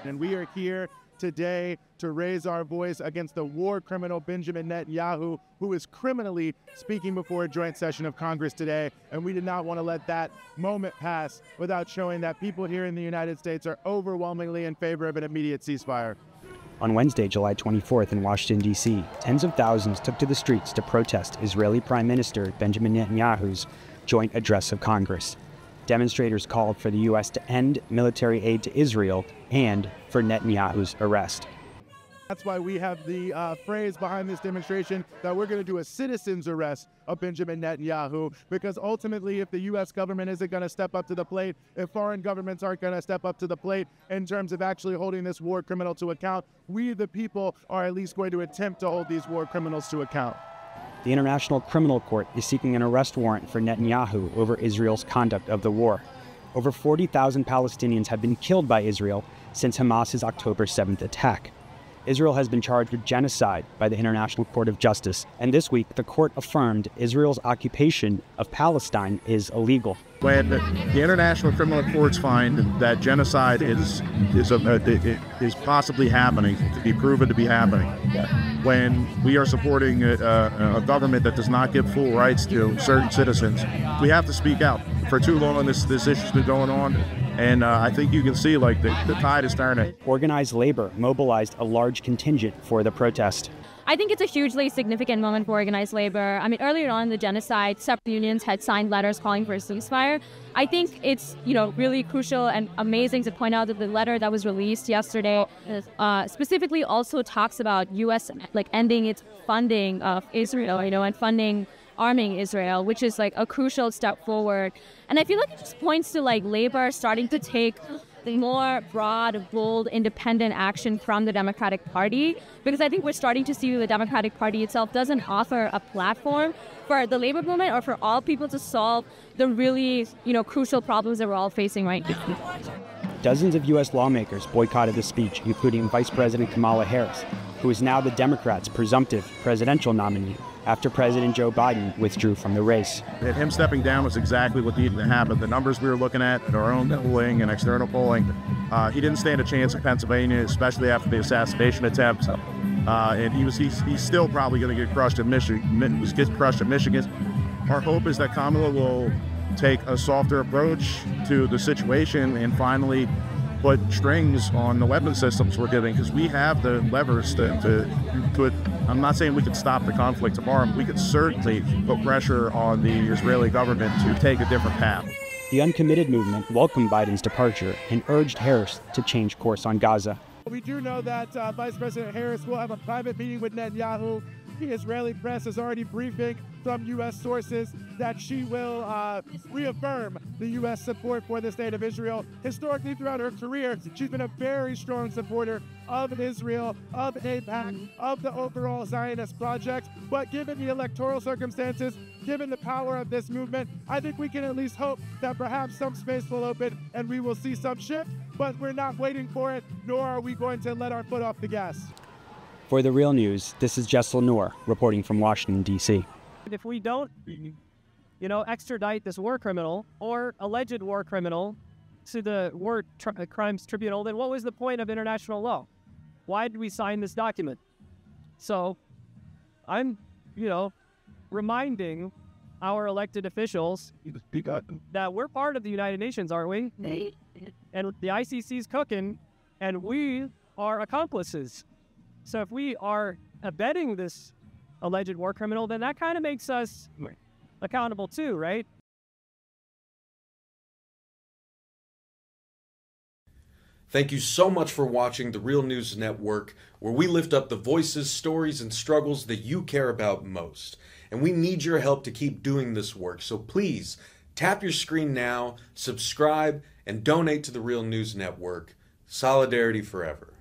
And we are here today to raise our voice against the war criminal Benjamin Netanyahu, who is criminally speaking before a joint session of Congress today. And we did not want to let that moment pass without showing that people here in the United States are overwhelmingly in favor of an immediate ceasefire. On Wednesday, July 24th in Washington, D.C., tens of thousands took to the streets to protest Israeli Prime Minister Benjamin Netanyahu's joint address of Congress. Demonstrators called for the U.S. to end military aid to Israel and for Netanyahu's arrest. That's why we have the phrase behind this demonstration that we're going to do a citizen's arrest of Benjamin Netanyahu, because ultimately if the U.S. government isn't going to step up to the plate, if foreign governments aren't going to step up to the plate in terms of actually holding this war criminal to account, we the people are at least going to attempt to hold these war criminals to account. The International Criminal Court is seeking an arrest warrant for Netanyahu over Israel's conduct of the war. Over 40,000 Palestinians have been killed by Israel since Hamas's October 7th attack. Israel has been charged with genocide by the International Court of Justice, and this week the court affirmed Israel's occupation of Palestine is illegal. When the International Criminal Courts find that genocide is possibly happening, to be proven to be happening, when we are supporting a government that does not give full rights to certain citizens, we have to speak out. For too long, this issue's been going on. And I think you can see, like, the tide is turning. Organized labor mobilized a large contingent for the protest. I think it's a hugely significant moment for organized labor. I mean, earlier on in the genocide, several unions had signed letters calling for a ceasefire. I think it's, really crucial and amazing to point out that the letter that was released yesterday specifically also talks about U.S. ending its funding of Israel, and arming Israel, which is a crucial step forward. And I feel like it just points to labor starting to take the more broad, bold, independent action from the Democratic Party, because I think we're starting to see the Democratic Party itself doesn't offer a platform for the labor movement or for all people to solve the really, crucial problems that we're all facing right now. Dozens of U.S. lawmakers boycotted the speech, including Vice President Kamala Harris, who is now the Democrats' presumptive presidential nominee after President Joe Biden withdrew from the race. And him stepping down was exactly what needed to happen. The numbers we were looking at our own polling and external polling, he didn't stand a chance in Pennsylvania, especially after the assassination attempt. And he's still probably going to get crushed in Michigan. Our hope is that Kamala will take a softer approach to the situation and finally put strings on the weapon systems we're giving, because we have the levers to I'm not saying we could stop the conflict tomorrow, but we could certainly put pressure on the Israeli government to take a different path. The uncommitted movement welcomed Biden's departure and urged Harris to change course on Gaza. We do know that Vice President Harris will have a private meeting with Netanyahu. The Israeli press is already briefing from U.S. sources that she will reaffirm the U.S. support for the state of Israel. Historically, throughout her career, she's been a very strong supporter of Israel, of AIPAC, of the overall Zionist project. But given the electoral circumstances, given the power of this movement, I think we can at least hope that perhaps some space will open and we will see some shift. But we're not waiting for it, nor are we going to let our foot off the gas. For The Real News, this is Jaisal Noor reporting from Washington, D.C. If we don't, extradite this war criminal or alleged war criminal to the War Crimes Tribunal, then what was the point of international law? Why did we sign this document? So I'm, reminding our elected officials that we're part of the United Nations, aren't we? And the ICC's cooking, and we are accomplices. So if we are abetting this alleged war criminal, then that kind of makes us accountable too, right? Thank you so much for watching The Real News Network, where we lift up the voices, stories, and struggles that you care about most. And we need your help to keep doing this work. So please, tap your screen now, subscribe, and donate to The Real News Network. Solidarity forever.